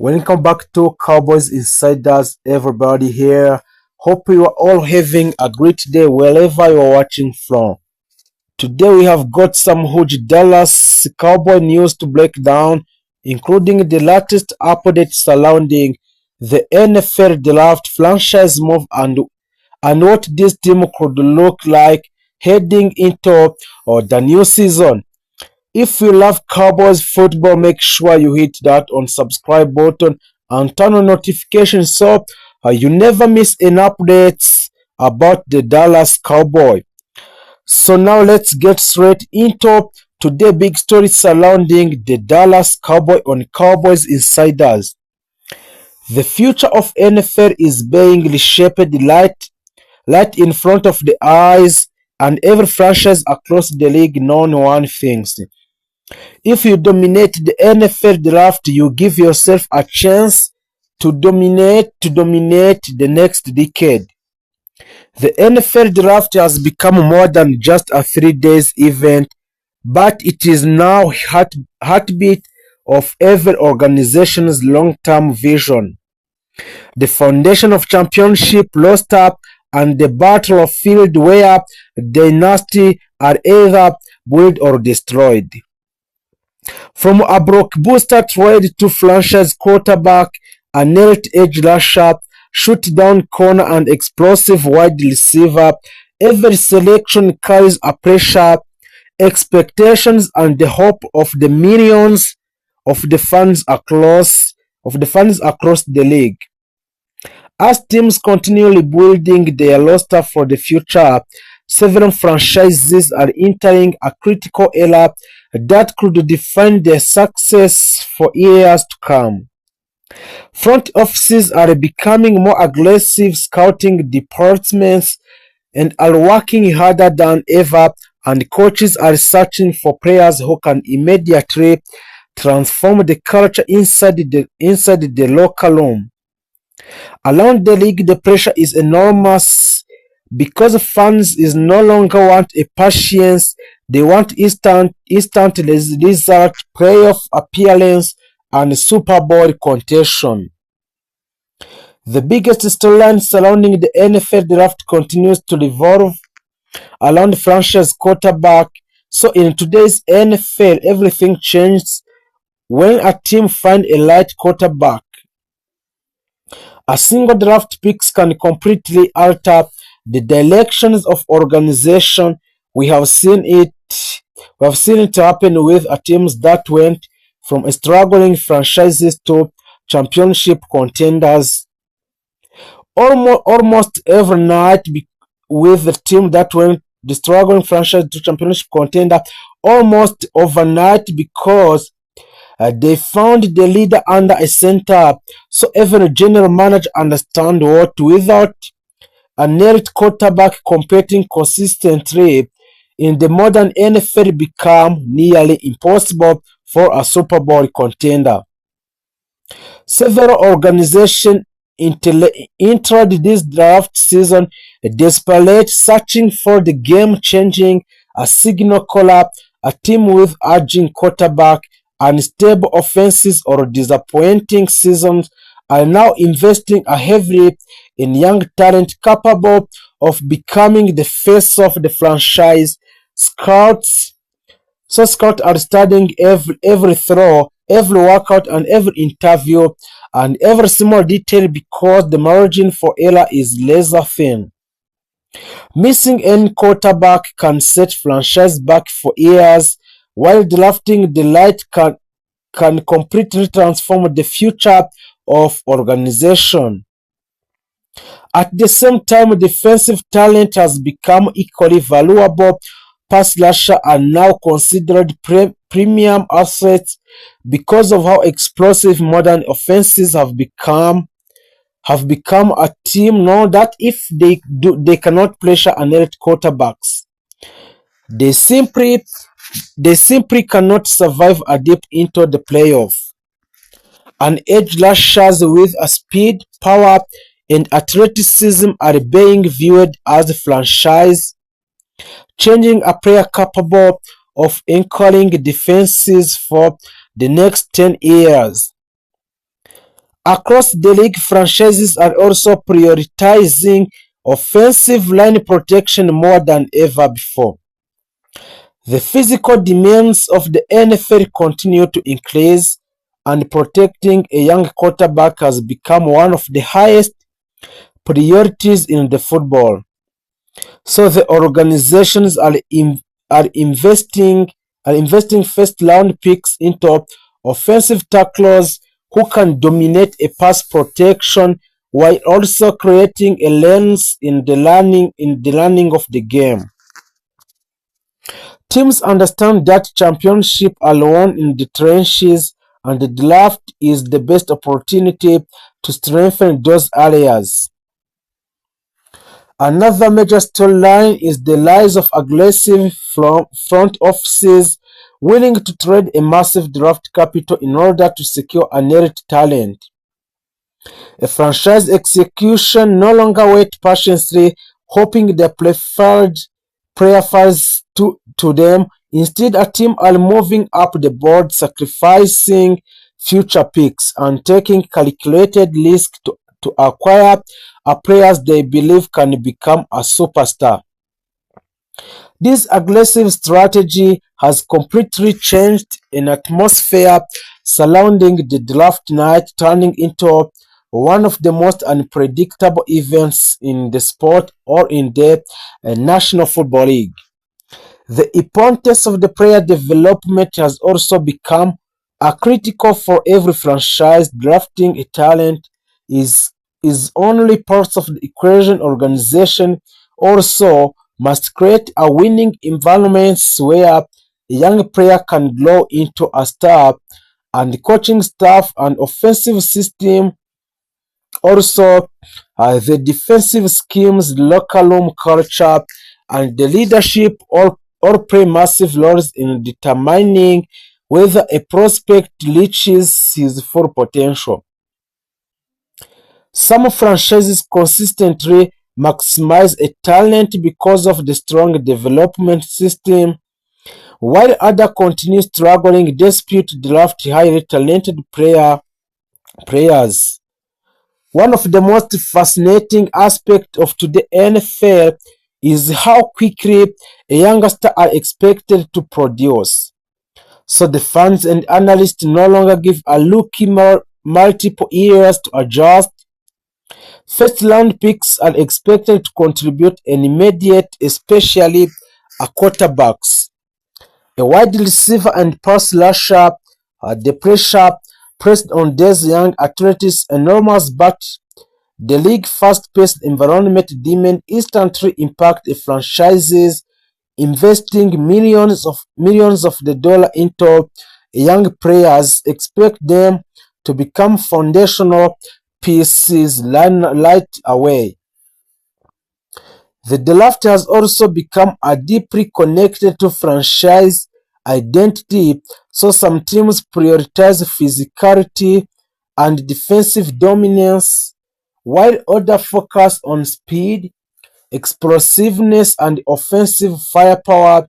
Welcome back to Cowboys Insiders, everybody here. Hope you are all having a great day wherever you are watching from. Today we have got some huge Dallas Cowboy news to break down, including the latest updates surrounding the NFL draft, franchise move, and what this team could look like heading into the new season. If you love Cowboys football, make sure you hit that on subscribe button and turn on notifications so you never miss any updates about the Dallas Cowboy. So now let's get straight into today's big story surrounding the Dallas Cowboy on Cowboys Insiders. The future of NFL is being reshaped right in front of the eyes, and every franchise across the league knows one thing. If you dominate the NFL draft, you give yourself a chance to dominate the next decade. The NFL draft has become more than just a 3 days event, but it is now heartbeat of every organization's long-term vision. The foundation of championship roster and the battlefield where dynasty are either built or destroyed. From a blockbuster trade to franchise quarterback, an elite edge rusher, shoot-down corner, and explosive wide receiver, every selection carries a pressure, expectations, and the hope of the millions of the fans across the league. As teams continue rebuilding their roster for the future, several franchises are entering a critical era that could define their success for years to come. Front offices are becoming more aggressive, scouting departments and are working harder than ever, and coaches are searching for players who can immediately transform the culture inside the locker room. Around the league, the pressure is enormous because fans is no longer want a patience, they want instant result, playoff appearance, and Super Bowl contention. The biggest storyline surrounding the NFL draft continues to revolve around franchise quarterback. So in today's NFL, everything changes when a team finds a light quarterback. A single draft pick can completely alter the directions of organization. We have seen it happen with teams that went from struggling franchises to championship contenders. Almost every night with the team that went the struggling franchise to championship contender almost overnight because they found the leader under a center. So every general manager understands what without a elite quarterback competing consistently in the modern NFL become nearly impossible for a Super Bowl contender. Several organizations entered this draft season desperate, searching for the game-changing signal caller, a team with aging quarterback, unstable offenses, or disappointing seasons are now investing heavily in young talent capable of becoming the face of the franchise. Scouts are studying every throw, every workout, and every interview, and every small detail because the margin for error is laser thin. Missing any quarterback can set franchise back for years, while drafting the light can completely transform the future of organization. At the same time, defensive talent has become equally valuable. Pass rushers are now considered premium assets because of how explosive modern offenses have become. A team know that if they cannot pressure an elite quarterbacks, they simply cannot survive a deep into the playoff. An edge rushers with a speed, power, and athleticism are being viewed as franchise changing, a player capable of anchoring defenses for the next 10 years. Across the league, franchises are also prioritizing offensive line protection more than ever before. The physical demands of the NFL continue to increase, and protecting a young quarterback has become one of the highest priorities in the football. So the organizations are investing first round picks into offensive tacklers who can dominate a pass protection while also creating a lens in the learning of the game. Teams understand that championship are won in the trenches, and the draft is the best opportunity to strengthen those areas. Another major storyline is the rise of aggressive front offices willing to trade a massive draft capital in order to secure an elite talent. A franchise execution no longer wait patiently, hoping the preferred player falls to them. Instead, a team are moving up the board, sacrificing future picks and taking calculated risks to acquire a players they believe can become a superstar. This aggressive strategy has completely changed an atmosphere surrounding the draft night, turning into one of the most unpredictable events in the sport or in the National Football League. The importance of the player development has also become a critical for every franchise. Drafting a talent is is only part of the equation. Organization also must create a winning environment where a young player can grow into a star, and the coaching staff and offensive system also, the defensive schemes, locker room culture, and the leadership all play massive roles in determining whether a prospect reaches his full potential. Some franchises consistently maximize a talent because of the strong development system, while others continue struggling despite draft highly talented players. One of the most fascinating aspects of today's NFL is how quickly a youngster are expected to produce. So the fans and analysts no longer give a rookie multiple years to adjust. First round picks are expected to contribute an immediate, especially a quarterbacks, a wide receiver and pass rusher. The pressure pressed on these young athletes is enormous, but the league's fast-paced environment demand instantly impact a franchises investing millions of the dollar into young players expect them to become foundational pieces right away. The draft has also become a deeply connected to franchise identity, so some teams prioritize physicality and defensive dominance, while others focus on speed, explosiveness, and offensive firepower.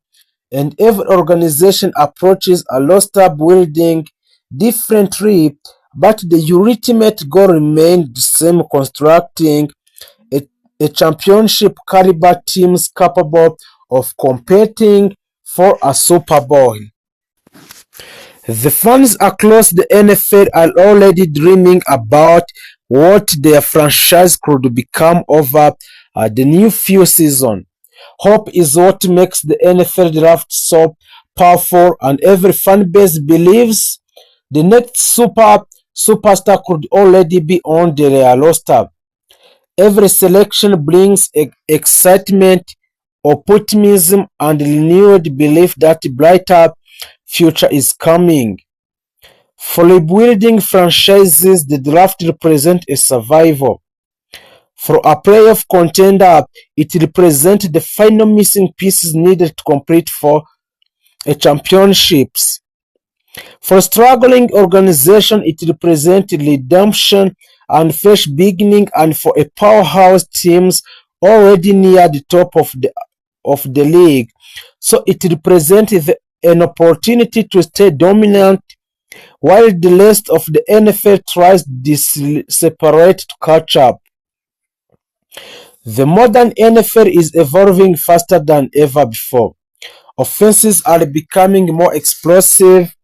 And every organization approaches a roster building differently, but the ultimate goal remains the same: constructing a, a championship caliber teams capable of competing for a Super Bowl. The fans across the NFL are already dreaming about what their franchise could become over the new few seasons. Hope is what makes the NFL draft so powerful, and every fan base believes the next superstar could already be on their roster. Every selection brings excitement, optimism, and renewed belief that a brighter future is coming. For rebuilding franchises, the draft represents a survival. For a playoff contender, it represents the final missing pieces needed to complete for a championships. For a struggling organization, it represents redemption and fresh beginning, and for a powerhouse teams already near the top of the league. So it represents an opportunity to stay dominant while the rest of the NFL tries separate to catch up. The modern NFL is evolving faster than ever before. Offenses are becoming more explosive,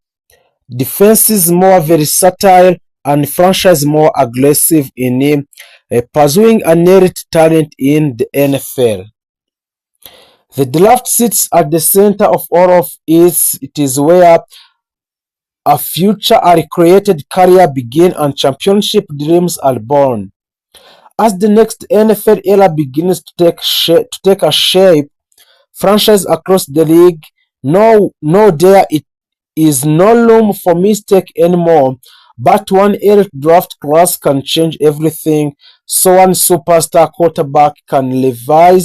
defenses more versatile, and franchise more aggressive in pursuing elite talent in the NFL. The draft sits at the center of all of it. It is where a future are created, career begin, and championship dreams are born. As the next NFL era begins to take a shape, franchise across the league no there it is no room for mistake anymore. But one elite draft class can change everything. So one superstar quarterback can revive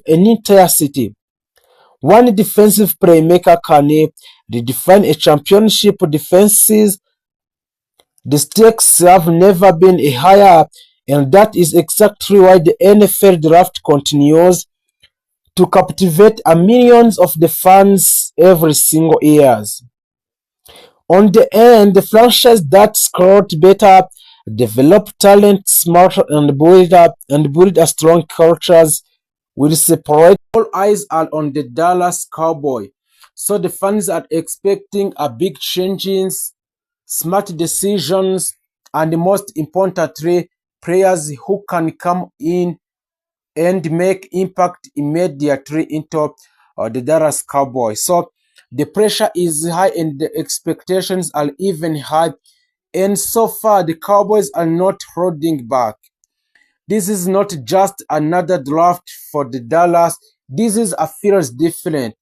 an entire city. One defensive playmaker can redefine a championship defenses. The stakes have never been higher, and that is exactly why the NFL draft continues to captivate millions of the fans every single year. On the end, the franchise that scored better, developed talent smarter, and build a strong cultures will separate. All eyes are on the Dallas Cowboy, so the fans are expecting a big changes, smart decisions, and most importantly, players who can come in and make impact immediately into the Dallas Cowboys. So the pressure is high and the expectations are even high. And so far, the Cowboys are not holding back. This is not just another draft for the Dallas. This is a feels different.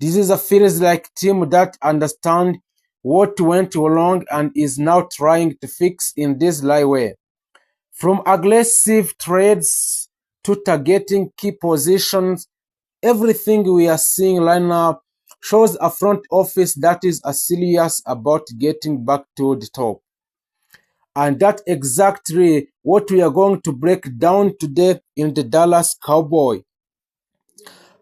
This is a feels like team that understand what went wrong and is now trying to fix in this right way. From aggressive trades to targeting key positions, everything we are seeing right now shows a front office that is serious about getting back to the top. And that's exactly what we are going to break down today in the Dallas Cowboy.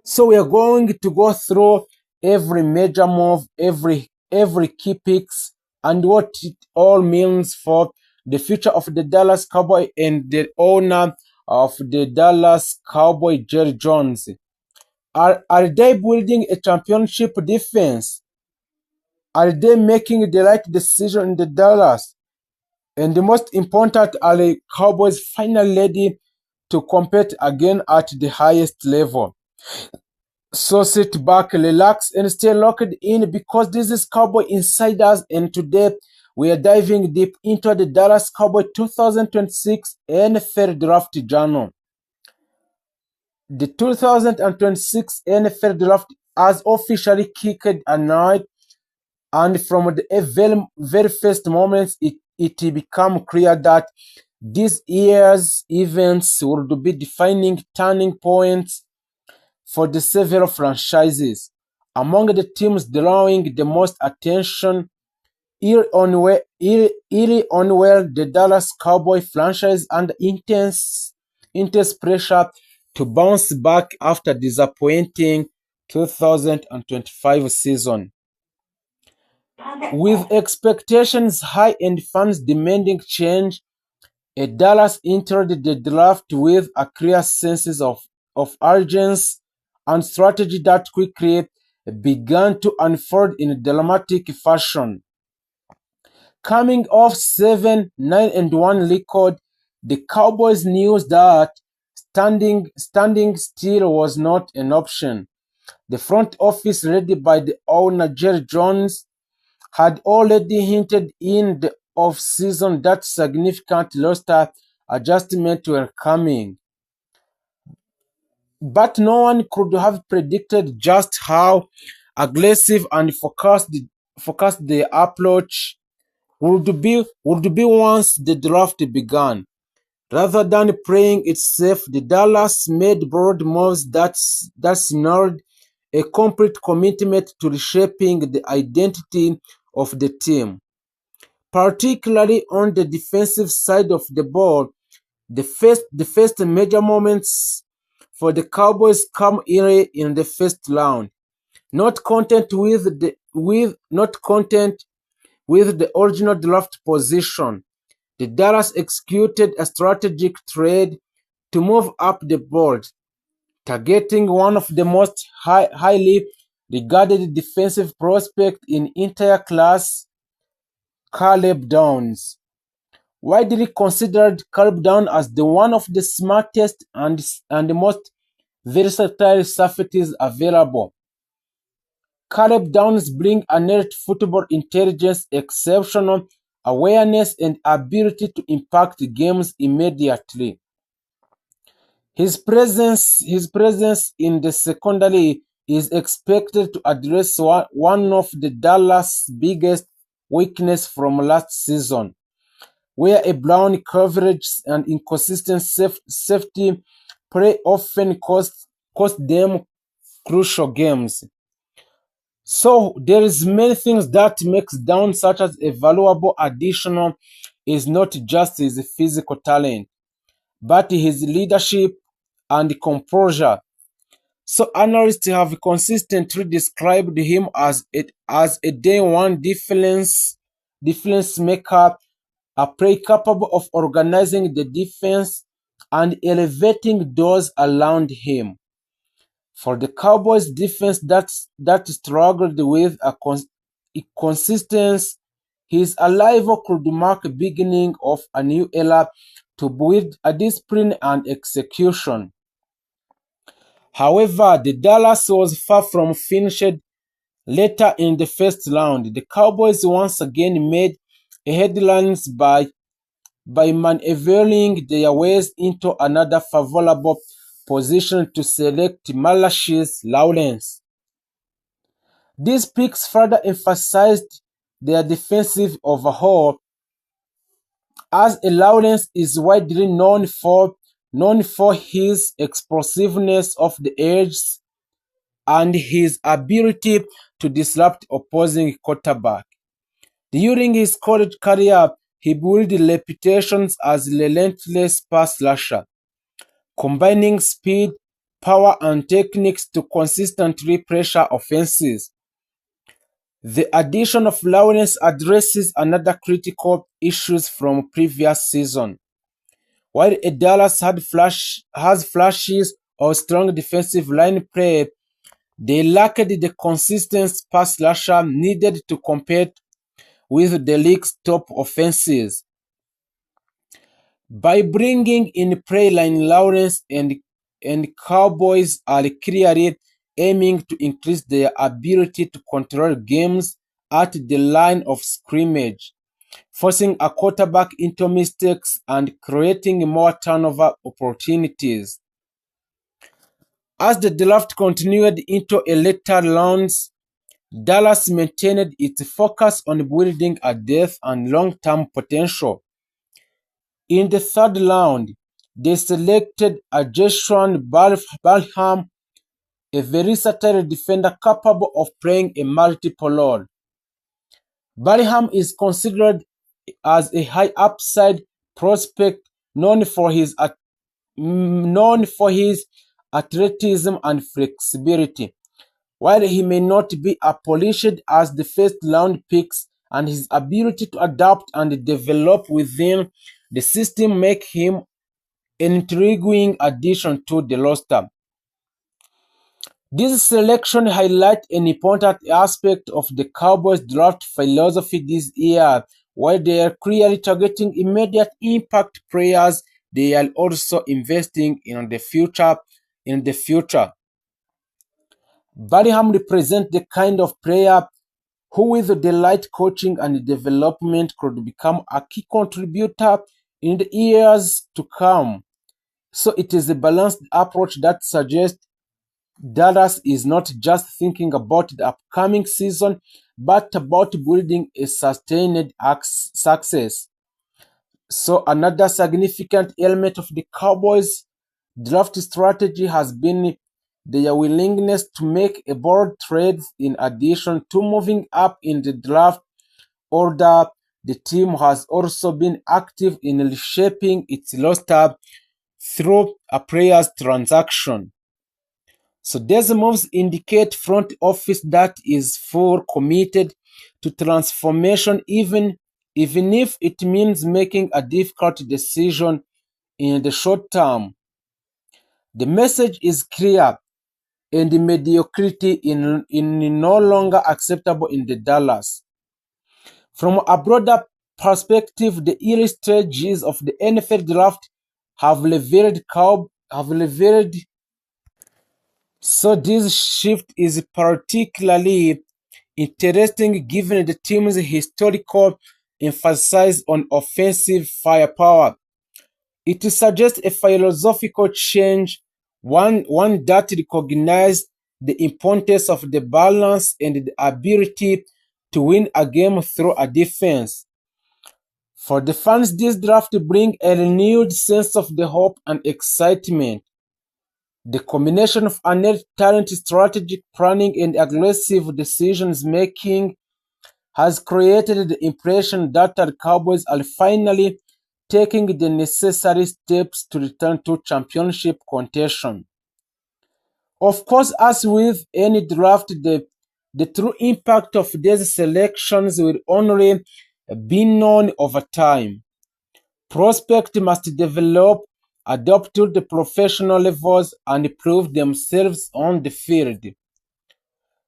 So we are going to go through every major move, every key picks, and what it all means for the future of the Dallas Cowboy and the owner of the Dallas Cowboy, Jerry Jones. Are they building a championship defense? Are they making the right decision in the Dallas? And the most important, are the Cowboys finally ready to compete again at the highest level? So sit back, relax, and stay locked in because this is Cowboy Insiders, and today we are diving deep into the Dallas Cowboy 2026 NFL Draft Journal. The 2026 NFL Draft has officially kicked a night, and from the very first moments, it became clear that this year's events would be defining turning points for the several franchises. Among the teams drawing the most attention, early on were the Dallas Cowboy franchise under intense pressure to bounce back after disappointing 2025 season. With expectations high and fans demanding change, Dallas entered the draft with a clear sense of urgency and strategy that quickly began to unfold in dramatic fashion. Coming off 7-9-1 record, the Cowboys knew that standing still was not an option. The front office, led by the owner Jerry Jones, had already hinted in the off-season that significant roster adjustments were coming. But no one could have predicted just how aggressive and focused the approach would be once the draft began. Rather than playing it safe, the Dallas made broad moves that signaled a complete commitment to reshaping the identity of the team. Particularly on the defensive side of the ball, the first major moments for the Cowboys come early in the first round. Not content with the original draft position, the Dallas executed a strategic trade to move up the board, targeting one of the most highly regarded defensive prospects in entire class, Caleb Downs. Widely considered, Caleb Downs as the one of the smartest and most versatile safeties available. Caleb Downs brings innate football intelligence, exceptional awareness, and ability to impact games immediately. His presence in the secondary is expected to address one of the Dallas' biggest weaknesses from last season, where a blown coverage and inconsistent safety play often cost them crucial games. So there is many things that makes Down such as a valuable addition is not just his physical talent, but his leadership and composure. So analysts have consistently described him as a day one difference maker, a player capable of organizing the defense and elevating those around him. For the Cowboys defense that struggled with consistency, his arrival could mark the beginning of a new era to build a discipline and execution. However, the Dallas was far from finished. Later in the first round, the Cowboys once again made headlines by maneuvering their ways into another favorable position to select Marcus Lawrence. These picks further emphasized their defensive overhaul, as Lawrence is widely known for his explosiveness off the edge and his ability to disrupt opposing quarterback. During his college career, he built reputations as a relentless pass rusher, combining speed, power, and techniques to consistently pressure offenses. The addition of Lawrence addresses another critical issues from previous season. While Dallas has flashes of strong defensive line play, they lacked the consistent pass rusher needed to compete with the league's top offenses. By bringing in play line Lawrence and Cowboys are clearly aiming to increase their ability to control games at the line of scrimmage, forcing a quarterback into mistakes and creating more turnover opportunities. As the draft continued into a later rounds, Dallas maintained its focus on building a depth and long-term potential. In the third round, they selected a Jason Balham, a versatile defender capable of playing a multiple role. Balham is considered as a high upside prospect known for his athleticism and flexibility. While he may not be as polished as the first round picks, and his ability to adapt and develop within the system make him an intriguing addition to the roster. This selection highlights an important aspect of the Cowboys draft philosophy this year. While they are clearly targeting immediate impact players, they are also investing in the future. Birmingham represents the kind of player who, with the right coaching and development, could become a key contributor in the years to come. So it is a balanced approach that suggests Dallas is not just thinking about the upcoming season, but about building a sustained success. So another significant element of the Cowboys' draft strategy has been their willingness to make a bold trades in addition to moving up in the draft order. The team has also been active in reshaping its roster through a players transaction. So these moves indicate front office that is full committed to transformation, even if it means making a difficult decision in the short term. The message is clear, and the mediocrity in no longer acceptable in the Dallas. From a broader perspective, the early stages of the NFL draft have revealed. So this shift is particularly interesting given the team's historical emphasis on offensive firepower. It suggests a philosophical change, one that recognizes the importance of the balance and the ability to win a game through a defense. For the fans, this draft brings a renewed sense of the hope and excitement. The combination of innate talent, strategic planning, and aggressive decisions making has created the impression that the Cowboys are finally taking the necessary steps to return to championship contention. Of course, as with any draft, the true impact of these selections will only be known over time. Prospects must develop, adapt to the professional levels, and prove themselves on the field.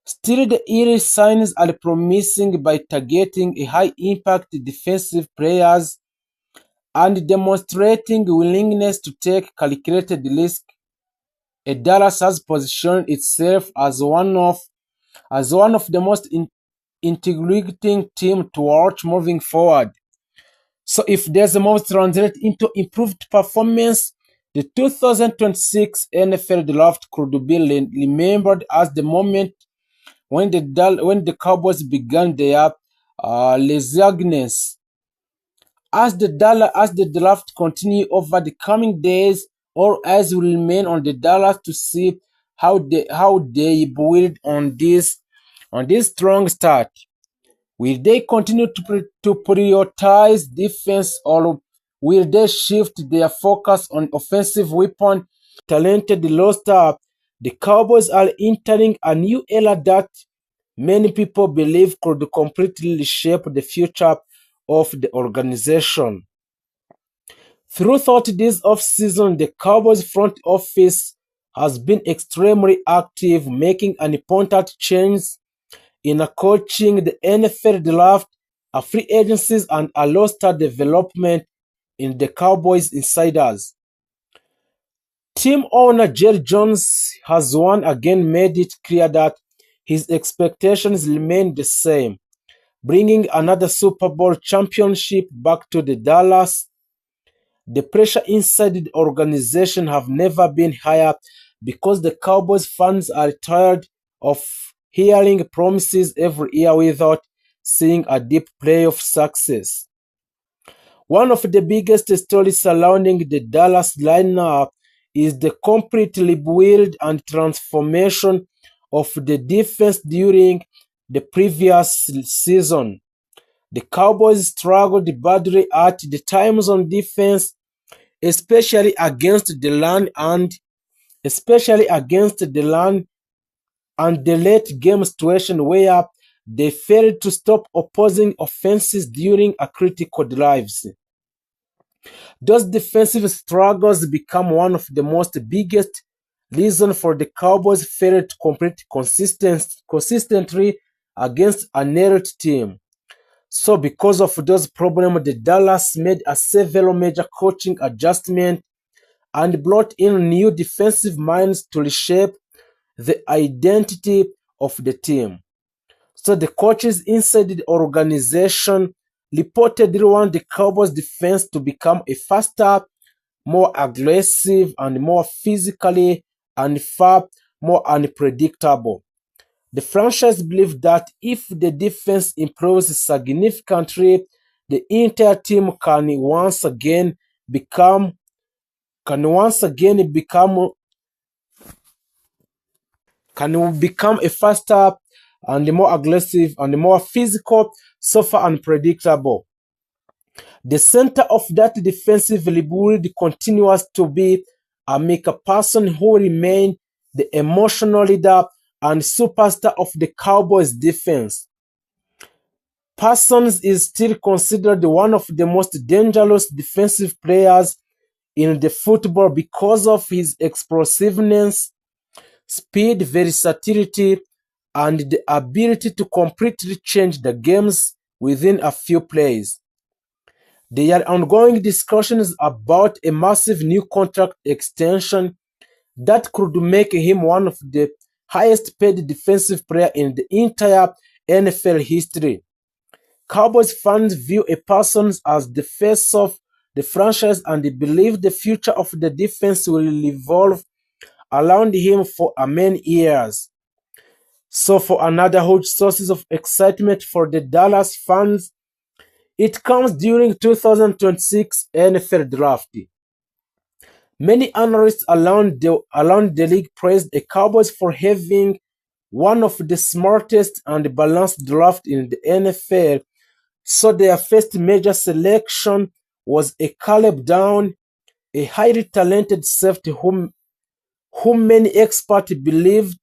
Still, the early signs are promising by targeting a high-impact defensive players and demonstrating willingness to take calculated risk. Dallas has positioned itself as one of the most integrating teams to watch moving forward. So if there's a most translate into improved performance, the 2026 NFL draft could be remembered as the moment when the Cowboys began their resurgence. As the draft continue over the coming days, all eyes will remain on the Dallas to see how they build on this strong start. Will they continue to prioritize defense, or will they shift their focus on offensive weapon? Talented roster, the Cowboys are entering a new era that many people believe could completely reshape the future of the organization. Throughout this offseason, the Cowboys front office has been extremely active, making an important change in coaching, the NFL draft, a free agencies, and a roster development in the Cowboys insiders. Team owner Jerry Jones has once again made it clear that his expectations remain the same, bringing another Super Bowl championship back to the Dallas. The pressure inside the organization have never been higher because the Cowboys fans are tired of hearing promises every year without seeing a deep playoff success. One of the biggest stories surrounding the Dallas lineup is the complete rebuild and transformation of the defense during the previous season. The Cowboys struggled badly at the times on defense, especially against the run and the late game situation where they failed to stop opposing offenses during a critical drives. Those defensive struggles become one of the most biggest reasons for the Cowboys' failure to compete consistently against a narrowed team. So because of those problems, the Dallas made a several major coaching adjustments and brought in new defensive minds to reshape the identity of the team. So the coaches inside the organization reportedly want the Cowboys defense to become a faster, more aggressive, and more physically and far more unpredictable. The franchise believes that if the defense improves significantly, the entire team can once again become a faster and more aggressive and more physical, suffer and predictable. The center of that defensive rebuild continues to be a Micah Person who remained the emotional leader and superstar of the Cowboys defense. Parsons is still considered one of the most dangerous defensive players in the football because of his explosiveness, speed, versatility, and the ability to completely change the games within a few plays. There are ongoing discussions about a massive new contract extension that could make him one of the highest paid defensive players in the entire NFL history. Cowboys fans view Parsons as the face of the franchise and believe the future of the defense will evolve around him for many years. So for another huge source of excitement for the Dallas fans, it comes during 2026 NFL Draft. Many analysts around the league praised the Cowboys for having one of the smartest and balanced drafts in the NFL, so their first major selection was a Caleb Down, a highly talented safety whom many experts believed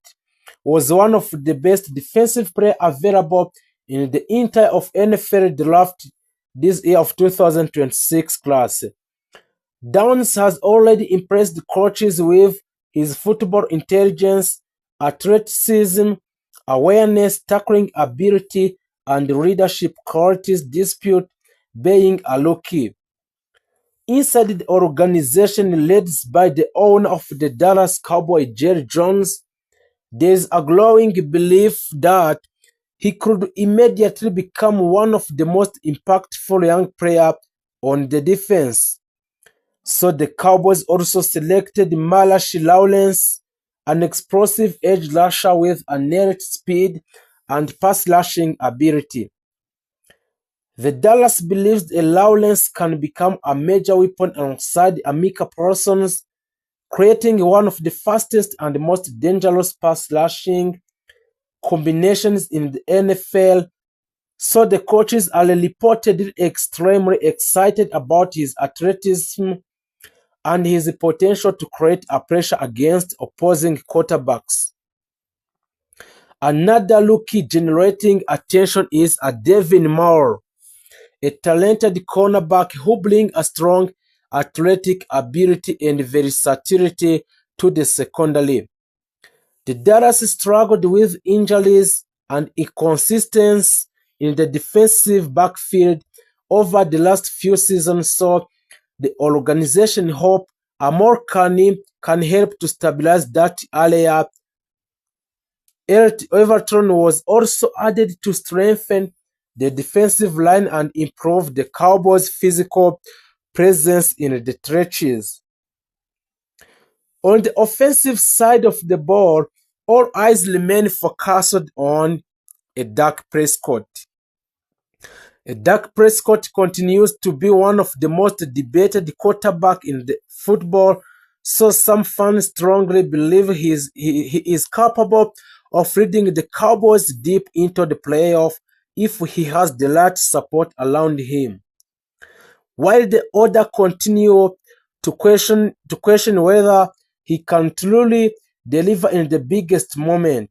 was one of the best defensive players available in the entire of NFL draft this year of 2026 class. Downs has already impressed coaches with his football intelligence, athleticism, awareness, tackling ability, and leadership qualities despite being a rookie. Inside the organization led by the owner of the Dallas Cowboys, Jerry Jones, there is a growing belief that he could immediately become one of the most impactful young players on the defense. So the Cowboys also selected Myles Lawrence, an explosive edge rusher with innate speed and pass rushing ability. The Dallas believes Lawrence can become a major weapon alongside Amika Parsons, creating one of the fastest and most dangerous pass rushing combinations in the NFL. So the coaches are reportedly extremely excited about his athleticism and his potential to create a pressure against opposing quarterbacks. Another rookie generating attention is Devin Moore, a talented cornerback who brings a strong athletic ability and versatility to the secondary. The Dallas struggled with injuries and inconsistency in the defensive backfield over the last few seasons, so the organization hopes Amor can help to stabilize that area. Everton was also added to strengthen the defensive line and improve the Cowboys' physical presence in the trenches. On the offensive side of the ball, all eyes remain focused on Dak Prescott. Dak Prescott continues to be one of the most debated quarterbacks in the football, so some fans strongly believe he is capable of leading the Cowboys deep into the playoffs if he has the right support around him. While the others continue to question whether he can truly deliver in the biggest moment.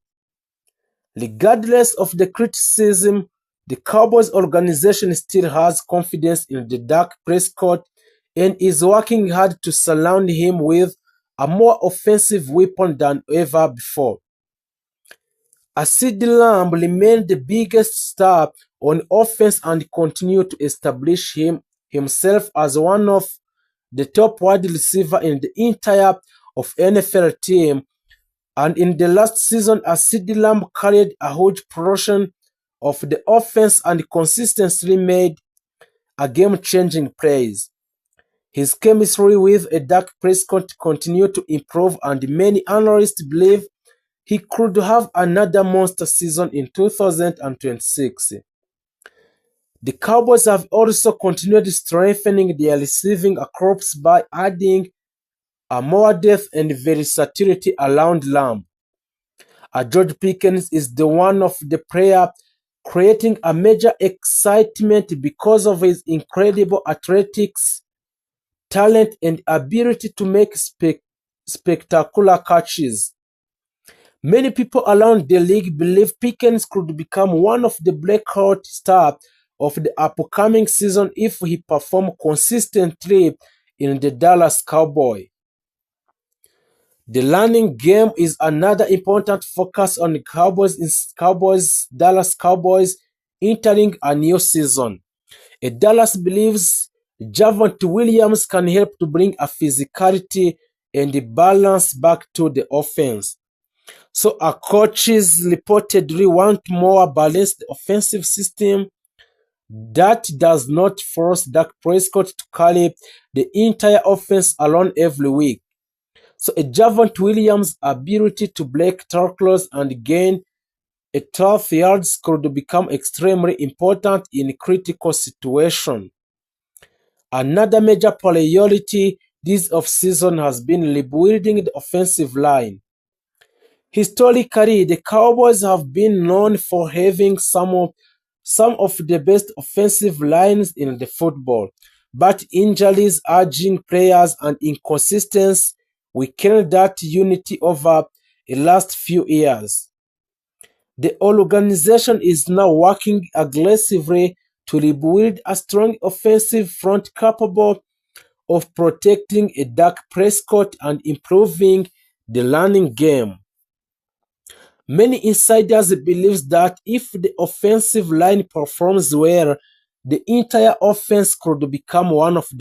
Regardless of the criticism, the Cowboys organization still has confidence in the Dak Prescott and is working hard to surround him with a more offensive weapon than ever before. CeeDee Lamb remained the biggest star on offense and continued to establish himself as one of the top wide receivers in the entire of NFL team. And in the last season, CeeDee Lamb carried a huge portion of the offense and consistently made a game-changing plays. His chemistry with Dak Prescott continued to improve, and many analysts believe he could have another monster season in 2026. The Cowboys have also continued strengthening their receiving corps by adding more depth and versatility around Lamb. George Pickens is the one of the player creating a major excitement because of his incredible athletics, talent, and ability to make spectacular catches. Many people around the league believe Pickens could become one of the breakout stars of the upcoming season if he performs consistently in the Dallas Cowboys. The running game is another important focus on the Dallas Cowboys entering a new season. Dallas believes Javonte Williams can help to bring a physicality and the balance back to the offense. So our coaches reportedly want more balanced offensive system that does not force Dak Prescott to carry the entire offense alone every week. So a Javonte Williams' ability to break tackles and gain a 12 yards could become extremely important in critical situations. Another major priority this offseason has been rebuilding the offensive line. Historically, the Cowboys have been known for having some of the best offensive lines in the football, but injuries, aging players, and inconsistency weakened that unity over the last few years. The organization is now working aggressively to rebuild a strong offensive front capable of protecting a Dak Prescott and improving the running game. Many insiders believe that if the offensive line performs well, the entire offense could become one of the